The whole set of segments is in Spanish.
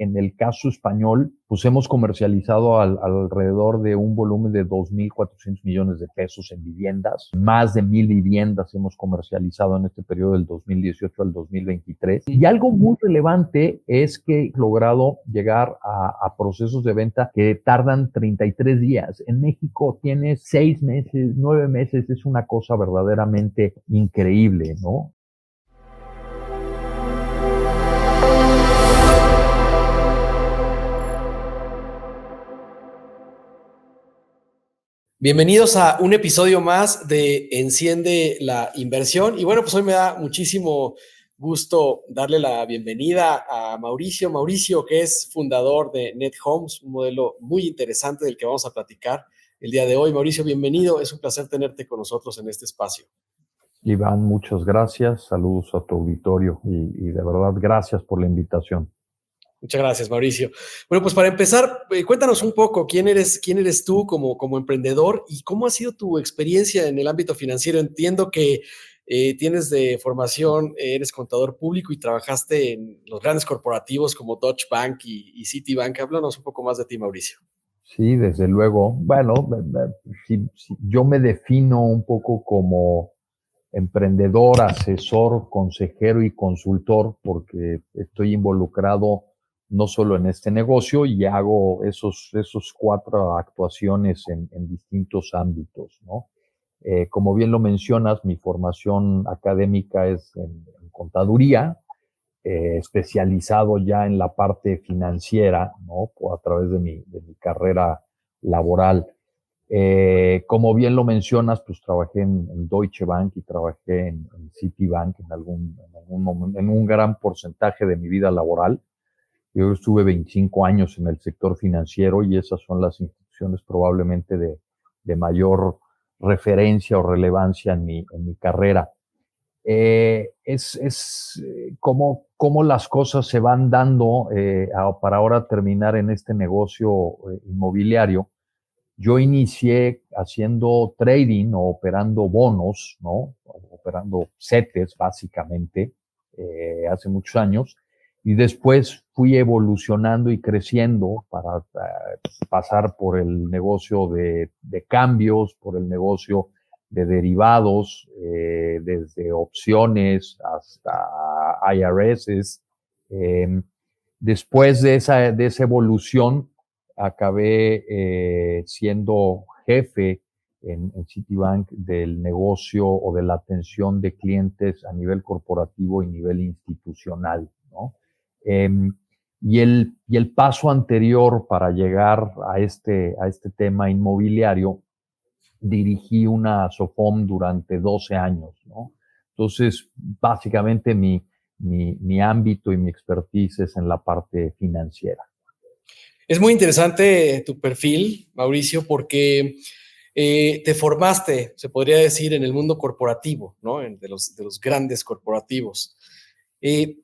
en el caso español, pues hemos comercializado alrededor de un volumen de 2.400 millones de pesos en viviendas. Más de 1,000 viviendas hemos comercializado en este periodo del 2018 al 2023. Y algo muy relevante es que he logrado llegar a procesos de venta que tardan 33 días. En México tienes 6 meses, 9 meses, es una cosa verdaderamente increíble, ¿no? Bienvenidos a un episodio más de Enciende la Inversión. Y bueno, pues hoy me da muchísimo gusto darle la bienvenida a Mauricio. Mauricio, que es fundador de NetHomes, un modelo muy interesante del que vamos a platicar el día de hoy. Mauricio, bienvenido. Es un placer tenerte con nosotros en este espacio. Iván, muchas gracias. Saludos a tu auditorio y de verdad, gracias por la invitación. Muchas gracias, Mauricio. Bueno, pues para empezar, cuéntanos un poco quién eres tú como emprendedor y cómo ha sido tu experiencia en el ámbito financiero. Entiendo que tienes de formación, eres contador público y trabajaste en los grandes corporativos como Deutsche Bank y Citibank. Háblanos un poco más de ti, Mauricio. Sí, desde luego. Bueno, si yo me defino un poco como emprendedor, asesor, consejero y consultor, porque estoy involucrado no solo en este negocio y hago esos 4 actuaciones en distintos ámbitos, ¿no? Como bien lo mencionas, mi formación académica es en contaduría, especializado ya en la parte financiera, ¿no? A través de mi carrera laboral. Como bien lo mencionas, pues trabajé en Deutsche Bank y trabajé en Citibank en algún momento, en un gran porcentaje de mi vida laboral. Yo estuve 25 años en el sector financiero y esas son las instituciones probablemente de mayor referencia o relevancia en mi carrera. Es cómo las cosas se van dando para ahora terminar en este negocio inmobiliario. Yo inicié haciendo trading o operando bonos, ¿no? Operando CETES, básicamente, hace muchos años. Y después fui evolucionando y creciendo para pasar por el negocio de cambios, por el negocio de derivados, desde opciones hasta IRSs. Después de esa evolución, acabé siendo jefe en Citibank del negocio o de la atención de clientes a nivel corporativo y nivel institucional, ¿no? Y el paso anterior para llegar a este tema inmobiliario, dirigí una SOFOM durante 12 años, ¿no? Entonces, básicamente mi ámbito y mi expertise es en la parte financiera. Es muy interesante tu perfil, Mauricio, porque te formaste, se podría decir, en el mundo corporativo, ¿no? De los grandes corporativos.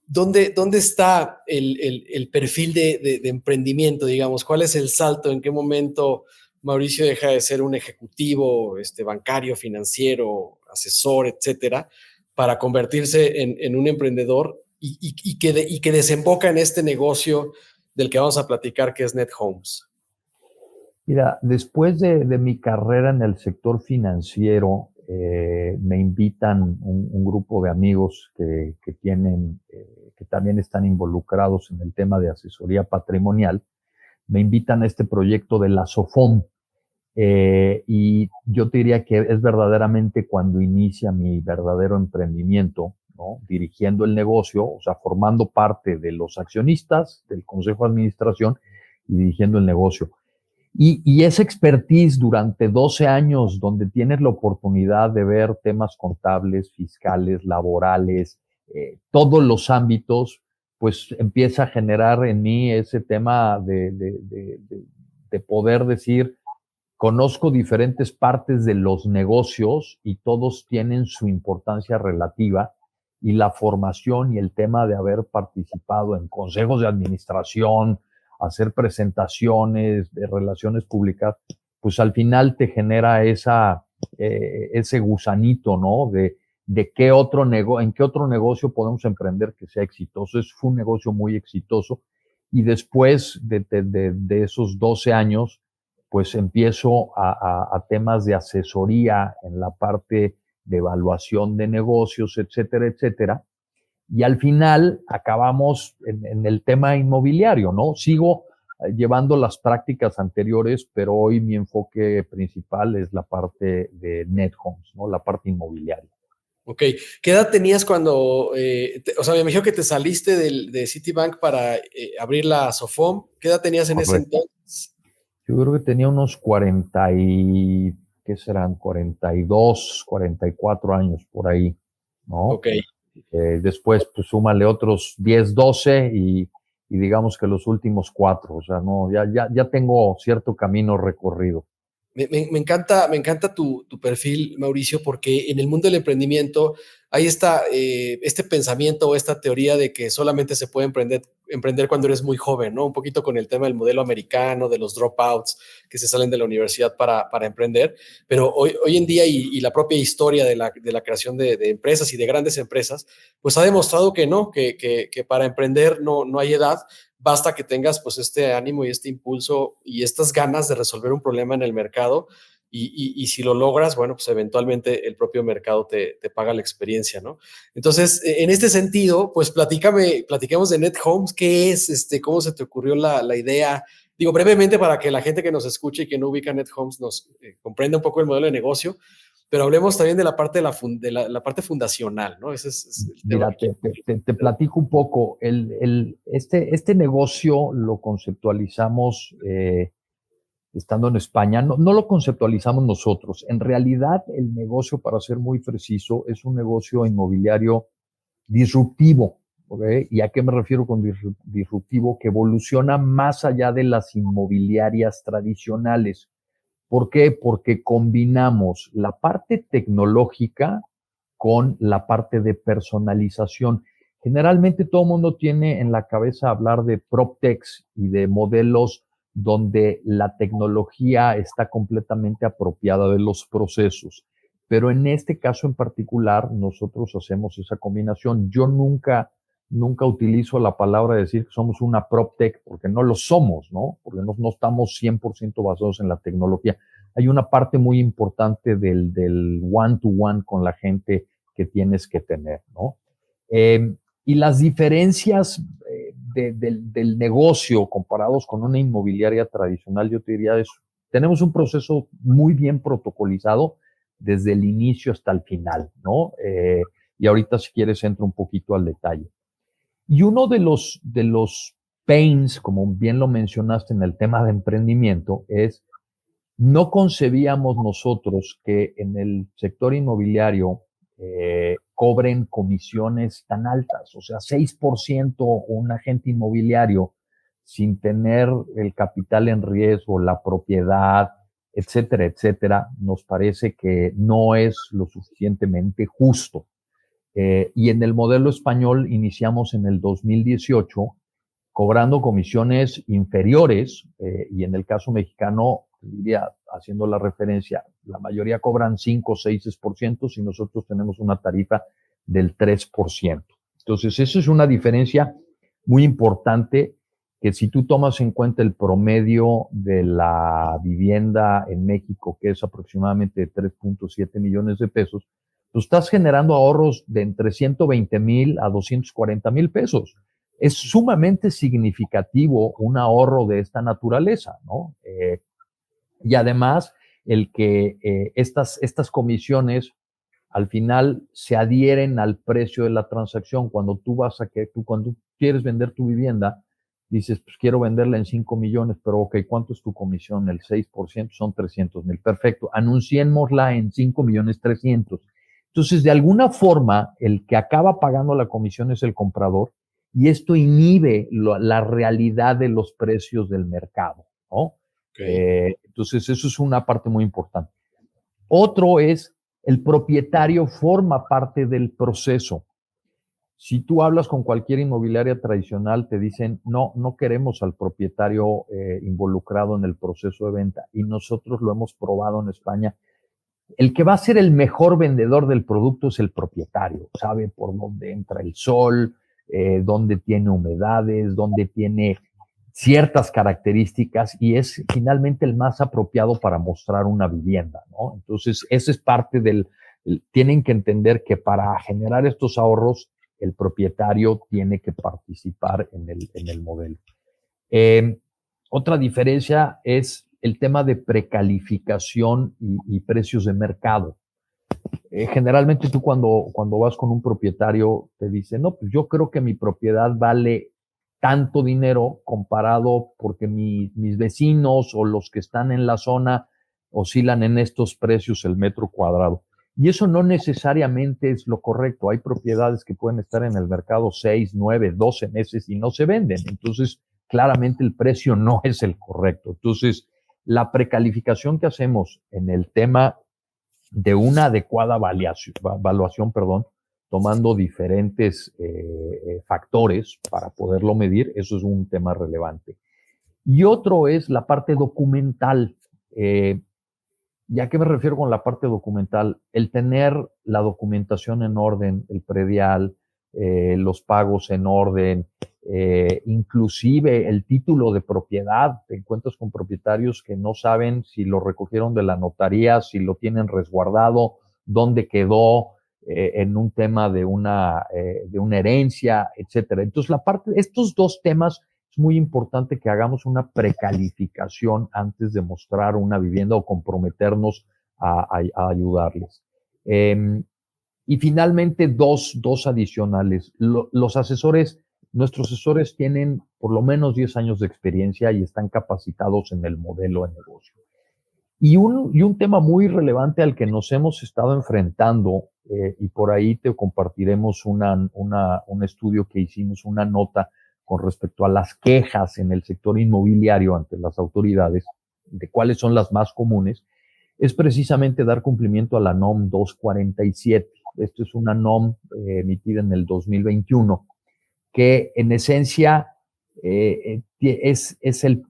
¿Dónde está el perfil de emprendimiento, digamos? ¿Cuál es el salto? ¿En qué momento Mauricio deja de ser un ejecutivo bancario, financiero, asesor, etcétera, para convertirse en un emprendedor y que desemboca en este negocio del que vamos a platicar, que es NetHomes? Mira, después de mi carrera en el sector financiero, me invitan un grupo de amigos que también están involucrados en el tema de asesoría patrimonial, me invitan a este proyecto de la SOFOM. Y yo te diría que es verdaderamente cuando inicia mi verdadero emprendimiento, ¿no? Dirigiendo el negocio, o sea, formando parte de los accionistas, del consejo de administración y dirigiendo el negocio. Y esa expertise durante 12 años, donde tienes la oportunidad de ver temas contables, fiscales, laborales, todos los ámbitos, pues empieza a generar en mí ese tema de poder decir, conozco diferentes partes de los negocios y todos tienen su importancia relativa, y la formación y el tema de haber participado en consejos de administración, hacer presentaciones de relaciones públicas, pues al final te genera ese gusanito, ¿no? De en qué otro negocio podemos emprender que sea exitoso. Fue un negocio muy exitoso y después de esos 12 años, pues empiezo a temas de asesoría en la parte de evaluación de negocios, etcétera, etcétera. Y al final acabamos en el tema inmobiliario, ¿no? Sigo llevando las prácticas anteriores, pero hoy mi enfoque principal es la parte de Net Homes, ¿no? La parte inmobiliaria. Ok. ¿Qué edad tenías cuando, o sea, me imagino que te saliste de Citibank para abrir la Sofom? ¿Qué edad tenías en ese Correcto. entonces? Yo creo que tenía unos 40 y, ¿qué serán? 42, 44 años por ahí, ¿no? Ok. Después, pues súmale otros 10, 12 y digamos que los últimos 4, o sea, no, ya tengo cierto camino recorrido. Me encanta tu perfil, Mauricio, porque en el mundo del emprendimiento hay este pensamiento o esta teoría de que solamente se puede emprender cuando eres muy joven, ¿no? Un poquito con el tema del modelo americano, de los dropouts que se salen de la universidad para emprender, pero hoy en día y la propia historia de la creación de empresas y de grandes empresas, pues ha demostrado que no, que para emprender no hay edad. Basta que tengas pues este ánimo y este impulso y estas ganas de resolver un problema en el mercado y si lo logras, bueno, pues eventualmente el propio mercado te paga la experiencia, ¿no? Entonces, en este sentido, pues platiquemos de Net Homes, ¿qué es? ¿Cómo se te ocurrió la idea? Digo, brevemente para que la gente que nos escuche y que no ubica Net Homes nos comprenda un poco el modelo de negocio, pero hablemos también de la parte la parte fundacional, ¿no? Ese es el tema Mira, que quiero. te platico un poco. Este negocio lo conceptualizamos estando en España. No lo conceptualizamos nosotros. En realidad, el negocio, para ser muy preciso, es un negocio inmobiliario disruptivo. ¿Ok? ¿Y a qué me refiero con disruptivo? Que evoluciona más allá de las inmobiliarias tradicionales. ¿Por qué? Porque combinamos la parte tecnológica con la parte de personalización. Generalmente todo el mundo tiene en la cabeza hablar de PropTechs y de modelos donde la tecnología está completamente apropiada de los procesos. Pero en este caso en particular, nosotros hacemos esa combinación. Yo nunca utilizo la palabra de decir que somos una PropTech porque no lo somos, ¿no? Porque no estamos 100% basados en la tecnología. Hay una parte muy importante del one-to-one con la gente que tienes que tener, ¿no? Y las diferencias del negocio comparados con una inmobiliaria tradicional, yo te diría eso. Tenemos un proceso muy bien protocolizado desde el inicio hasta el final, ¿no? Y ahorita, si quieres, entro un poquito al detalle. Y uno de los pains, como bien lo mencionaste en el tema de emprendimiento, es no concebíamos nosotros que en el sector inmobiliario cobren comisiones tan altas, o sea, 6% un agente inmobiliario sin tener el capital en riesgo, la propiedad, etcétera, etcétera, nos parece que no es lo suficientemente justo. Y en el modelo español iniciamos en el 2018 cobrando comisiones inferiores, y en el caso mexicano, diría, haciendo la referencia, la mayoría cobran 5 o 6% y nosotros tenemos una tarifa del 3%. Entonces, eso es una diferencia muy importante que si tú tomas en cuenta el promedio de la vivienda en México, que es aproximadamente 3.7 millones de pesos, tú estás generando ahorros de entre 120,000 a 240,000 pesos. Es sumamente significativo un ahorro de esta naturaleza, ¿no? Y además, el que estas comisiones al final se adhieren al precio de la transacción. Cuando quieres vender tu vivienda, dices, pues quiero venderla en 5 millones, pero ok, ¿cuánto es tu comisión? El 6% son 300,000. Perfecto, anunciémosla en 5 millones 300. Entonces, de alguna forma, el que acaba pagando la comisión es el comprador y esto inhibe la realidad de los precios del mercado, ¿no? Ok. Entonces, eso es una parte muy importante. Otro es el propietario forma parte del proceso. Si tú hablas con cualquier inmobiliaria tradicional, te dicen, no queremos al propietario involucrado en el proceso de venta. Y nosotros lo hemos probado en España. El que va a ser el mejor vendedor del producto es el propietario. Sabe por dónde entra el sol, dónde tiene humedades, dónde tiene ciertas características y es finalmente el más apropiado para mostrar una vivienda, ¿no? Entonces, ese es parte tienen que entender que para generar estos ahorros, el propietario tiene que participar en el modelo. Eh, Otra diferencia es el tema de precalificación y precios de mercado. Generalmente tú cuando vas con un propietario te dice, no, pues yo creo que mi propiedad vale tanto dinero comparado porque mis vecinos o los que están en la zona oscilan en estos precios el metro cuadrado. Y eso no necesariamente es lo correcto. Hay propiedades que pueden estar en el mercado 6, 9, 12 meses y no se venden. Entonces, claramente el precio no es el correcto. Entonces, la precalificación que hacemos en el tema de una adecuada evaluación, tomando diferentes factores para poderlo medir, eso es un tema relevante. Y otro es la parte documental. ¿Y a qué me refiero con la parte documental? El tener la documentación en orden, el predial, los pagos en orden, inclusive el título de propiedad. Te encuentras con propietarios que no saben si lo recogieron de la notaría, si lo tienen resguardado, dónde quedó, en un tema de una herencia, etcétera. Entonces, estos dos temas es muy importante que hagamos una precalificación antes de mostrar una vivienda o comprometernos a ayudarles. Y finalmente, dos adicionales. Los asesores, nuestros asesores tienen por lo menos 10 años de experiencia y están capacitados en el modelo de negocio. Y un tema muy relevante al que nos hemos estado enfrentando, y por ahí te compartiremos un estudio que hicimos, una nota con respecto a las quejas en el sector inmobiliario ante las autoridades, de cuáles son las más comunes, es precisamente dar cumplimiento a la NOM 247. Esto es una NOM emitida en el 2021, que en esencia es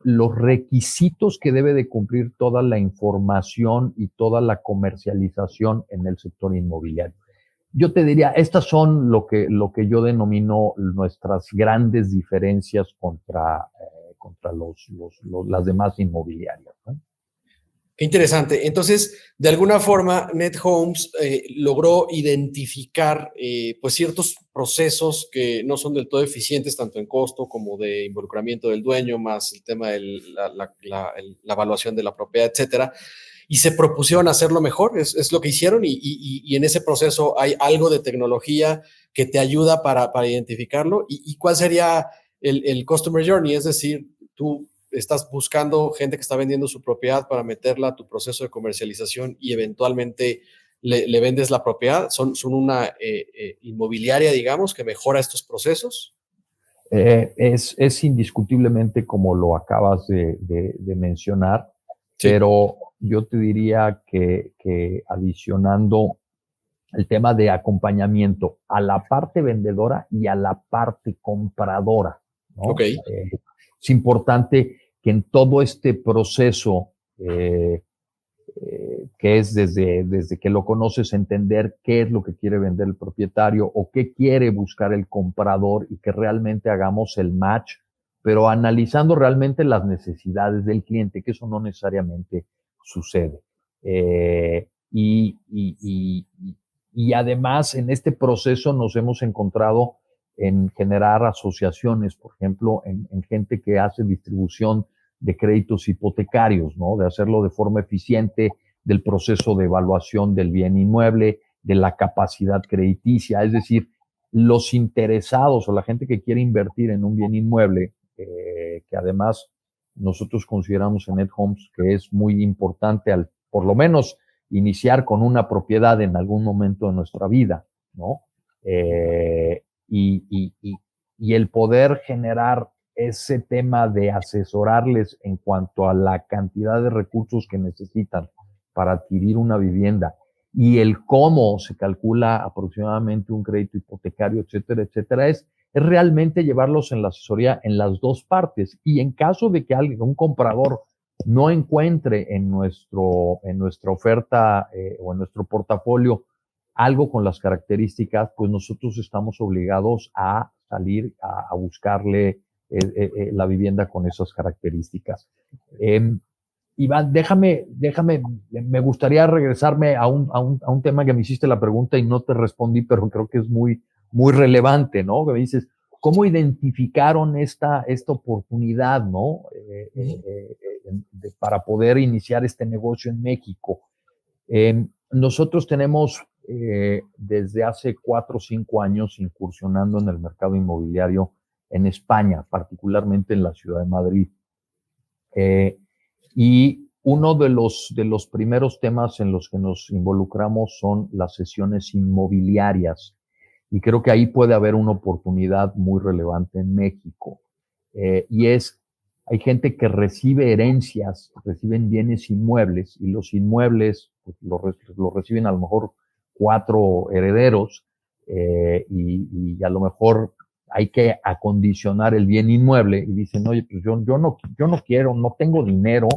los requisitos que debe de cumplir toda la información y toda la comercialización en el sector inmobiliario. Yo te diría, estas son lo que yo denomino nuestras grandes diferencias contra las demás inmobiliarias, ¿no? Qué interesante. Entonces, de alguna forma, NetHomes logró identificar pues ciertos procesos que no son del todo eficientes, tanto en costo como de involucramiento del dueño, más el tema de la evaluación de la propiedad, etcétera, y se propusieron hacerlo mejor, es lo que hicieron, y en ese proceso hay algo de tecnología que te ayuda para identificarlo. ¿Y cuál sería el Customer Journey? Es decir, tú estás buscando gente que está vendiendo su propiedad para meterla a tu proceso de comercialización y eventualmente le vendes la propiedad. Son una inmobiliaria, digamos, que mejora estos procesos. Es indiscutiblemente como lo acabas de mencionar, Sí. pero yo te diría que adicionando el tema de acompañamiento a la parte vendedora y a la parte compradora, ¿no? Ok. Es importante que en todo este proceso, que es desde que lo conoces, entender qué es lo que quiere vender el propietario o qué quiere buscar el comprador y que realmente hagamos el match, pero analizando realmente las necesidades del cliente, que eso no necesariamente sucede. Y además, en este proceso nos hemos encontrado en generar asociaciones, por ejemplo, en gente que hace distribución de créditos hipotecarios, ¿no? De hacerlo de forma eficiente, del proceso de evaluación del bien inmueble, de la capacidad crediticia, es decir, los interesados o la gente que quiere invertir en un bien inmueble, que además nosotros consideramos en NetHomes que es muy importante por lo menos iniciar con una propiedad en algún momento de nuestra vida, ¿no? Y el poder generar ese tema de asesorarles en cuanto a la cantidad de recursos que necesitan para adquirir una vivienda y el cómo se calcula aproximadamente un crédito hipotecario, etcétera, etcétera, es realmente llevarlos en la asesoría en las dos partes. Y en caso de que un comprador no encuentre en nuestra oferta o en nuestro portafolio algo con las características, pues nosotros estamos obligados a salir a buscarle la vivienda con esas características. Iván, me gustaría regresarme a un tema que me hiciste la pregunta y no te respondí, pero creo que es muy, muy relevante, ¿no? Que me dices, ¿cómo identificaron esta oportunidad, ¿no? Para poder iniciar este negocio en México. Nosotros tenemos desde hace 4 o 5 años incursionando en el mercado inmobiliario en España, particularmente en la ciudad de Madrid. Y uno de los primeros temas en los que nos involucramos son las sesiones inmobiliarias. Y creo que ahí puede haber una oportunidad muy relevante en México. Hay gente que recibe herencias, reciben bienes inmuebles, y los inmuebles pues, los reciben a lo mejor 4 herederos, y a lo mejor hay que acondicionar el bien inmueble y dicen, oye, pues yo no quiero, no tengo dinero,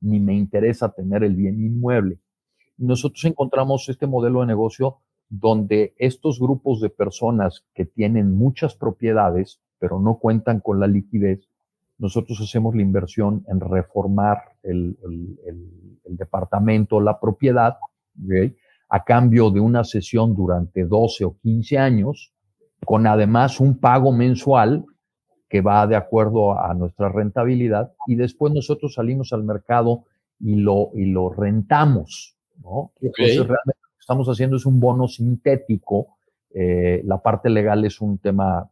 ni me interesa tener el bien inmueble. Y nosotros encontramos este modelo de negocio donde estos grupos de personas que tienen muchas propiedades, pero no cuentan con la liquidez, nosotros hacemos la inversión en reformar el departamento, la propiedad, ¿okay? A cambio de una cesión durante 12 o 15 años, con además un pago mensual que va de acuerdo a nuestra rentabilidad, y después nosotros salimos al mercado y lo rentamos, ¿no? Okay. Entonces, realmente lo que estamos haciendo es un bono sintético. La parte legal es un tema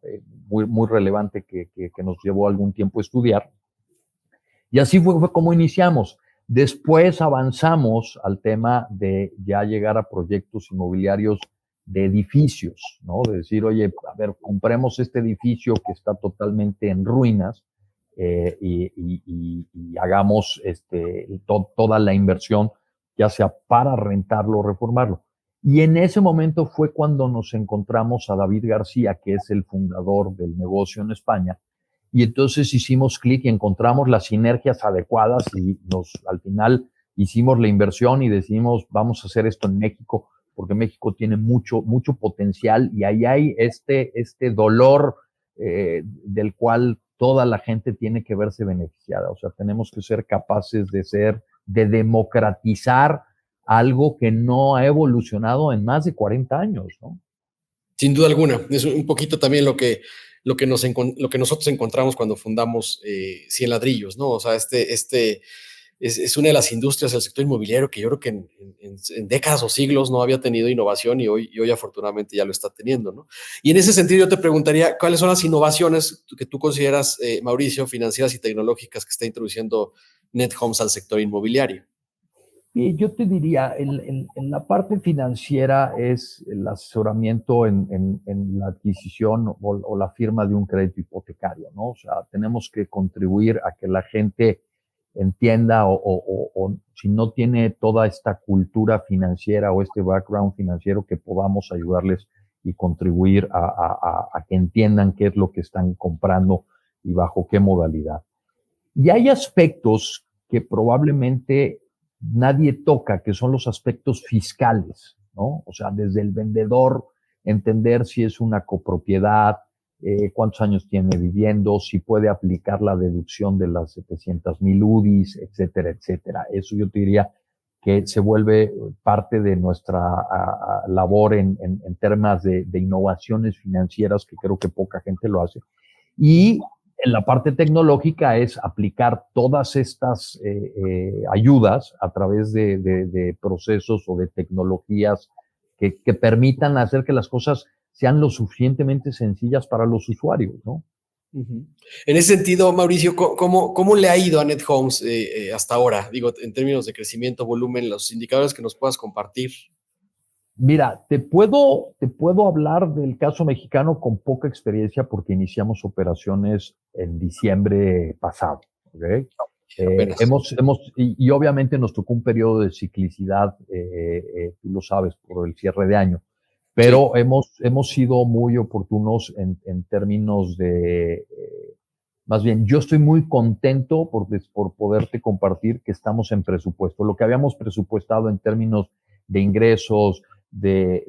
muy, muy relevante que nos llevó algún tiempo a estudiar. Y así fue como iniciamos. Después avanzamos al tema de ya llegar a proyectos inmobiliarios de edificios, ¿no? De decir, oye, a ver, compremos este edificio que está totalmente en ruinas, y hagamos toda la inversión, ya sea para rentarlo o reformarlo. Y en ese momento fue cuando nos encontramos a David García, que es el fundador del negocio en España, y entonces hicimos clic y encontramos las sinergias adecuadas y al final hicimos la inversión y decidimos, vamos a hacer esto en México, porque México tiene mucho, mucho potencial, y ahí hay este dolor del cual toda la gente tiene que verse beneficiada. O sea, tenemos que ser capaces de democratizar algo que no ha evolucionado en más de 40 años, ¿no? Sin duda alguna. Es un poquito también lo que nosotros encontramos cuando fundamos 100 Ladrillos, ¿no? O sea, es una de las industrias del sector inmobiliario que yo creo que en décadas o siglos no había tenido innovación, y hoy afortunadamente ya lo está teniendo, ¿no? Y en ese sentido yo te preguntaría, ¿cuáles son las innovaciones que tú consideras, Mauricio, financieras y tecnológicas que está introduciendo NetHomes al sector inmobiliario? Y yo te diría, en la parte financiera es el asesoramiento en la adquisición o la firma de un crédito hipotecario, ¿no? O sea, tenemos que contribuir a que la gente entienda, o si no tiene toda esta cultura financiera o este background financiero, que podamos ayudarles y contribuir a que entiendan qué es lo que están comprando y bajo qué modalidad. Y hay aspectos que probablemente nadie toca, que son los aspectos fiscales, ¿no? O sea, desde el vendedor, entender si es una copropiedad, cuántos años tiene viviendo, si puede aplicar la deducción de las 700,000 UDIs, etcétera, etcétera. Eso yo te diría que se vuelve parte de nuestra labor en temas de innovaciones financieras, que creo que poca gente lo hace. Y en la parte tecnológica es aplicar todas estas ayudas a través de procesos o de tecnologías que permitan hacer que las cosas sean lo suficientemente sencillas para los usuarios, ¿no? Uh-huh. En ese sentido, Mauricio, ¿cómo le ha ido a NetHomes hasta ahora? Digo, en términos de crecimiento, volumen, los indicadores que nos puedas compartir. Mira, te puedo hablar del caso mexicano con poca experiencia, porque iniciamos operaciones en diciembre pasado, ¿okay? Y obviamente nos tocó un periodo de ciclicidad, tú lo sabes, por el cierre de año, pero sí, hemos sido muy oportunos en términos de, más bien, yo estoy muy contento por poderte compartir que estamos en presupuesto. Lo que habíamos presupuestado en términos de ingresos, de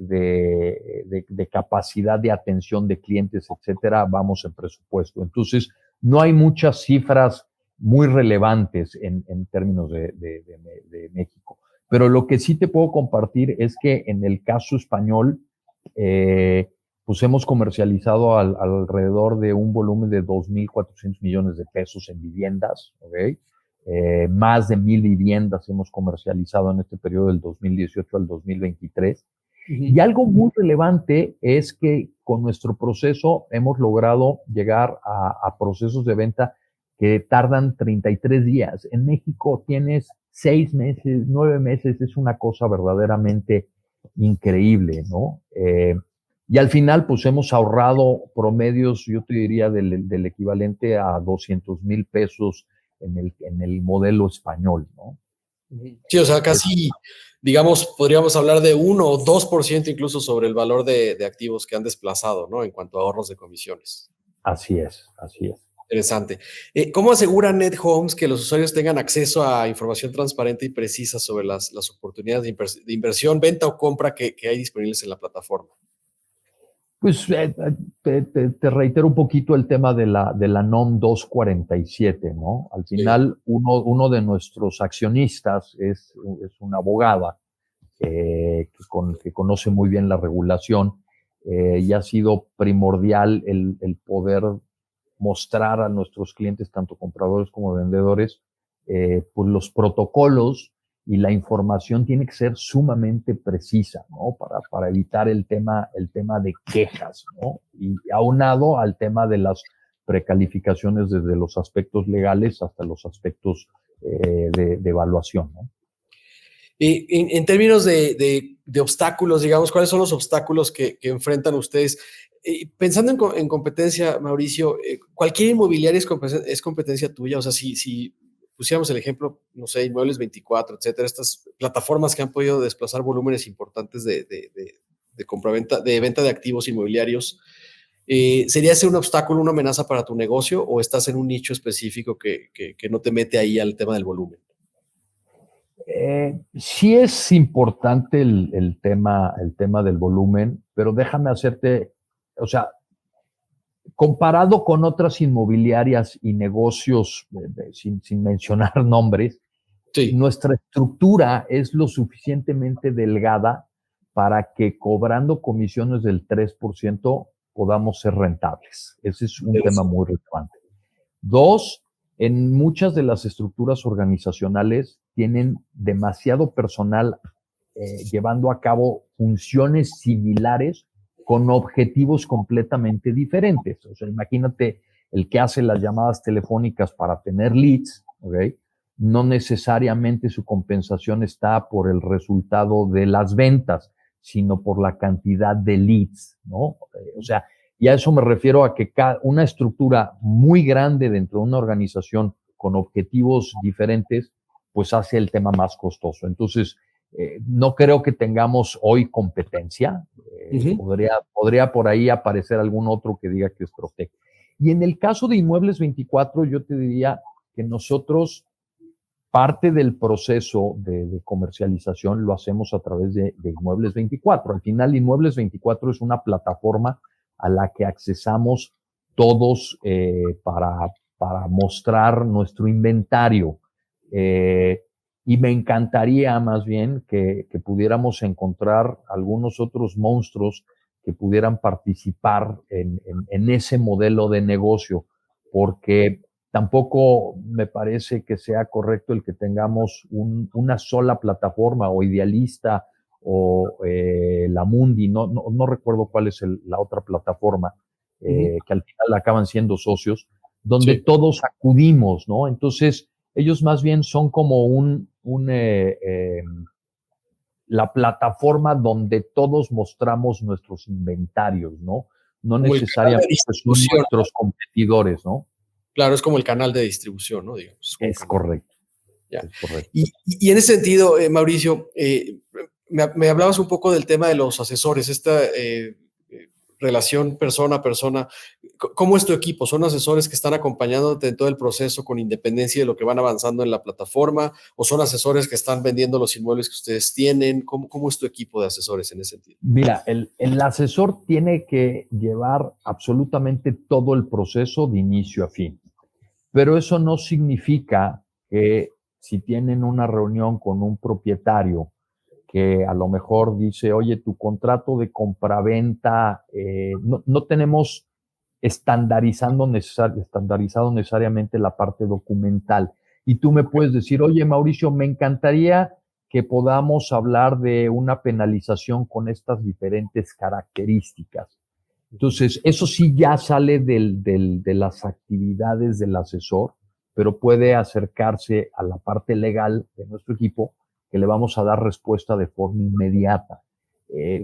capacidad de atención de clientes, etcétera, vamos en presupuesto. Entonces, no hay muchas cifras muy relevantes en términos de México. Pero lo que sí te puedo compartir es que en el caso español, pues hemos comercializado alrededor de un volumen de 2.400 millones de pesos en viviendas, ¿ok? Más de 1,000 viviendas hemos comercializado en este periodo del 2018 al 2023. Y algo muy relevante es que con nuestro proceso hemos logrado llegar a procesos de venta que tardan 33 días. En México tienes 6 meses, 9 meses, es una cosa verdaderamente increíble, ¿no? Y al final, pues hemos ahorrado promedios, yo te diría, del equivalente a 200,000 pesos en el modelo español, ¿no? Sí, o sea, casi, digamos, podríamos hablar de 1 o 2% incluso sobre el valor de activos que han desplazado, ¿no? En cuanto a ahorros de comisiones. Así es, así es. Interesante. ¿Cómo asegura NetHomes que los usuarios tengan acceso a información transparente y precisa sobre las oportunidades de inversión, venta o compra que hay disponibles en la plataforma? Pues te reitero un poquito el tema de la NOM 247, ¿no? Al Sí. final, uno de nuestros accionistas es una abogada que conoce muy bien la regulación y ha sido primordial el poder mostrar a nuestros clientes, tanto compradores como vendedores, pues los protocolos y la información tiene que ser sumamente precisa, ¿no? Para evitar el tema de quejas, ¿no? Y aunado al tema de las precalificaciones desde los aspectos legales hasta los aspectos de evaluación, ¿no? En términos de obstáculos, digamos, ¿cuáles son los obstáculos que enfrentan ustedes? Pensando en competencia, Mauricio, cualquier inmobiliaria es competencia tuya. O sea, si pusiéramos el ejemplo, no sé, Inmuebles 24, etcétera, estas plataformas que han podido desplazar volúmenes importantes de compraventa, de venta de activos inmobiliarios, ¿sería ese un obstáculo, una amenaza para tu negocio o estás en un nicho específico que no te mete ahí al tema del volumen? Sí es importante el tema del volumen, pero déjame hacerte, o sea, comparado con otras inmobiliarias y negocios, sin mencionar nombres, Sí, nuestra estructura es lo suficientemente delgada para que cobrando comisiones del 3% podamos ser rentables. Ese es un tema interesante. muy relevante. Dos, en muchas de las estructuras organizacionales tienen demasiado personal llevando a cabo funciones similares con objetivos completamente diferentes. O sea, imagínate el que hace las llamadas telefónicas para tener leads, ¿ok? No necesariamente su compensación está por el resultado de las ventas, sino por la cantidad de leads, ¿no? O sea, y a eso me refiero a que una estructura muy grande dentro de una organización con objetivos diferentes, pues hace el tema más costoso. Entonces, no creo que tengamos hoy competencia. Ujú. Podría por ahí aparecer algún otro que diga que es Protec. Y en el caso de Inmuebles 24, yo te diría que nosotros parte del proceso de comercialización lo hacemos a través de Inmuebles 24. Al final, Inmuebles 24 es una plataforma a la que accesamos todos para mostrar nuestro inventario. Eh, y me encantaría más bien que pudiéramos encontrar algunos otros monstruos que pudieran participar en ese modelo de negocio, porque tampoco me parece que sea correcto el que tengamos una sola plataforma o Idealista o la Mundi, no recuerdo cuál es la otra plataforma, Ujú. que al final acaban siendo socios, donde Sí. todos acudimos, ¿no? Entonces, ellos más bien son como la plataforma donde todos mostramos nuestros inventarios, ¿no? No Como el canal de necesariamente son distribución, ¿no? nuestros competidores, ¿no? Claro, es como el canal de distribución, ¿no? Digamos, es como un Es canal. correcto, Ya. es correcto. Y en ese sentido, Mauricio, me hablabas un poco del tema de los asesores, esta relación persona a persona. ¿Cómo es tu equipo? ¿Son asesores que están acompañándote en todo el proceso con independencia de lo que van avanzando en la plataforma? ¿O son asesores que están vendiendo los inmuebles que ustedes tienen? ¿Cómo es tu equipo de asesores en ese sentido? Mira, el asesor tiene que llevar absolutamente todo el proceso de inicio a fin. pero eso no significa que si tienen una reunión con un propietario que a lo mejor dice, oye, tu contrato de compraventa, no tenemos estandarizado necesariamente la parte documental. Y tú me puedes decir, oye, Mauricio, me encantaría que podamos hablar de una penalización con estas diferentes características. Entonces, eso sí ya sale de las actividades del asesor, pero puede acercarse a la parte legal de nuestro equipo, que le vamos a dar respuesta de forma inmediata.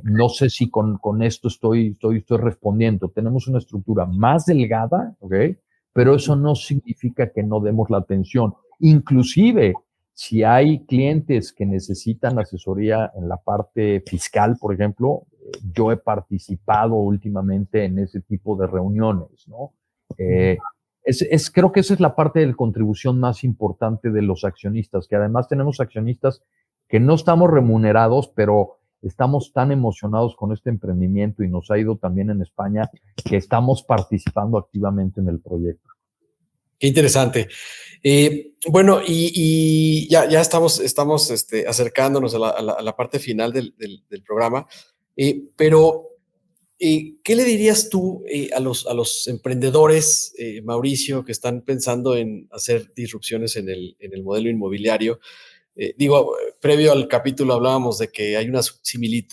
No sé si con esto estoy respondiendo. Tenemos una estructura más delgada, ¿ok? Pero eso no significa que no demos la atención. Inclusive, si hay clientes que necesitan asesoría en la parte fiscal, por ejemplo, yo he participado últimamente en ese tipo de reuniones, ¿no? Creo que esa es la parte de contribución más importante de los accionistas, que además tenemos accionistas que no estamos remunerados, pero estamos tan emocionados con este emprendimiento y nos ha ido también en España que estamos participando activamente en el proyecto. Qué interesante. Bueno, y ya estamos acercándonos a la parte final del programa, pero ¿qué le dirías tú a los emprendedores, Mauricio, que están pensando en hacer disrupciones en el modelo inmobiliario? Previo al capítulo hablábamos de que hay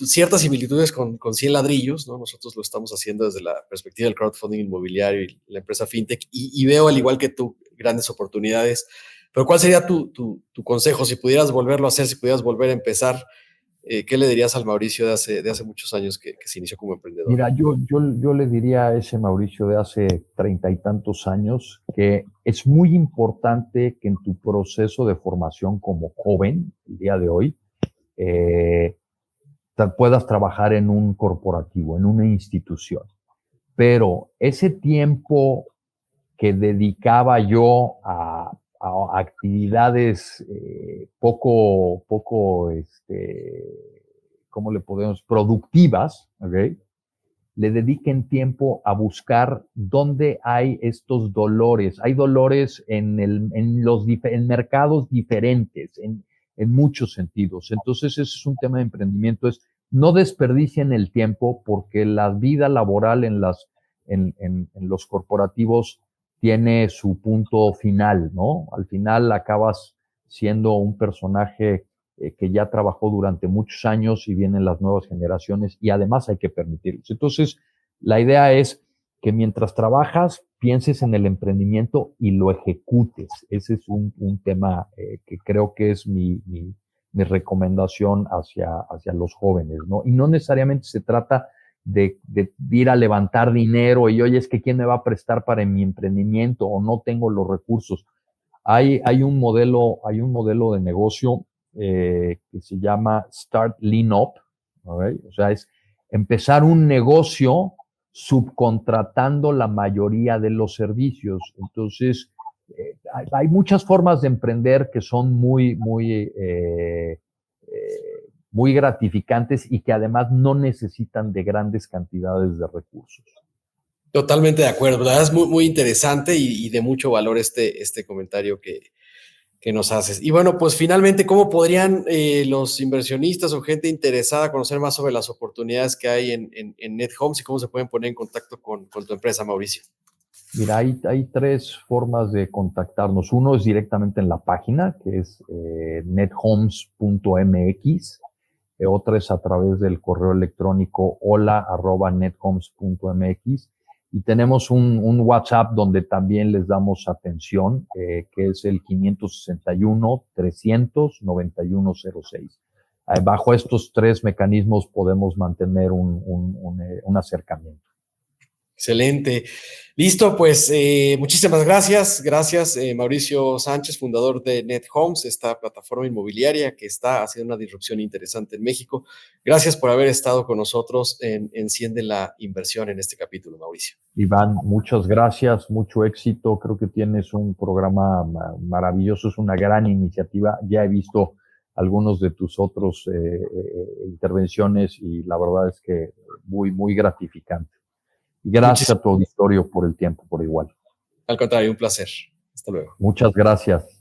ciertas similitudes con 100 ladrillos, ¿no? Nosotros lo estamos haciendo desde la perspectiva del crowdfunding inmobiliario y la empresa FinTech, y veo, al igual que tú, grandes oportunidades. Pero ¿cuál sería tu consejo si pudieras volverlo a hacer, si pudieras volver a empezar? ¿Qué le dirías al Mauricio de hace muchos años que se inició como emprendedor? Mira, yo le diría a ese Mauricio de hace 30 y tantos años que es muy importante que en tu proceso de formación como joven, el día de hoy, puedas trabajar en un corporativo, en una institución. Pero ese tiempo que dedicaba yo a actividades poco, ¿cómo le podemos? Productivas, ¿ok? Le dediquen tiempo a buscar dónde hay estos dolores. Hay dolores en mercados diferentes, en muchos sentidos. Entonces, ese es un tema de emprendimiento, es no desperdicien el tiempo porque la vida laboral en los corporativos tiene su punto final, ¿no? Al final acabas siendo un personaje que ya trabajó durante muchos años y vienen las nuevas generaciones y además hay que permitirlos. Entonces, la idea es que mientras trabajas, pienses en el emprendimiento y lo ejecutes. Ese es un tema que creo que es mi recomendación hacia los jóvenes, ¿no? Y no necesariamente se trata de ir a levantar dinero y, oye, es que ¿quién me va a prestar para mi emprendimiento? O no tengo los recursos. Hay un modelo de negocio que se llama Start Lean Up, ¿right? O sea, es empezar un negocio subcontratando la mayoría de los servicios. Entonces, hay muchas formas de emprender que son muy gratificantes y que además no necesitan de grandes cantidades de recursos. Totalmente de acuerdo. La verdad es muy, muy interesante y de mucho valor este comentario que nos haces. Y bueno, pues finalmente, ¿cómo podrían los inversionistas o gente interesada conocer más sobre las oportunidades que hay en NetHomes y cómo se pueden poner en contacto con tu empresa, Mauricio? Mira, hay tres formas de contactarnos. Uno es directamente en la página, que es nethomes.mx. Otra es a través del correo electrónico hola@nethomes.mx. Y tenemos un WhatsApp donde también les damos atención, que es el 561-300-9106. Bajo estos tres mecanismos podemos mantener un acercamiento. Excelente. Listo, pues muchísimas gracias. Gracias, Mauricio Sánchez, fundador de NetHomes, esta plataforma inmobiliaria que está haciendo una disrupción interesante en México. Gracias por haber estado con nosotros en Enciende la Inversión en este capítulo, Mauricio. Iván, muchas gracias, mucho éxito. Creo que tienes un programa maravilloso, es una gran iniciativa. Ya he visto algunos de tus otros intervenciones y la verdad es que muy gratificante. Y gracias a tu auditorio por el tiempo, por igual. Al contrario, un placer. Hasta luego. Muchas gracias.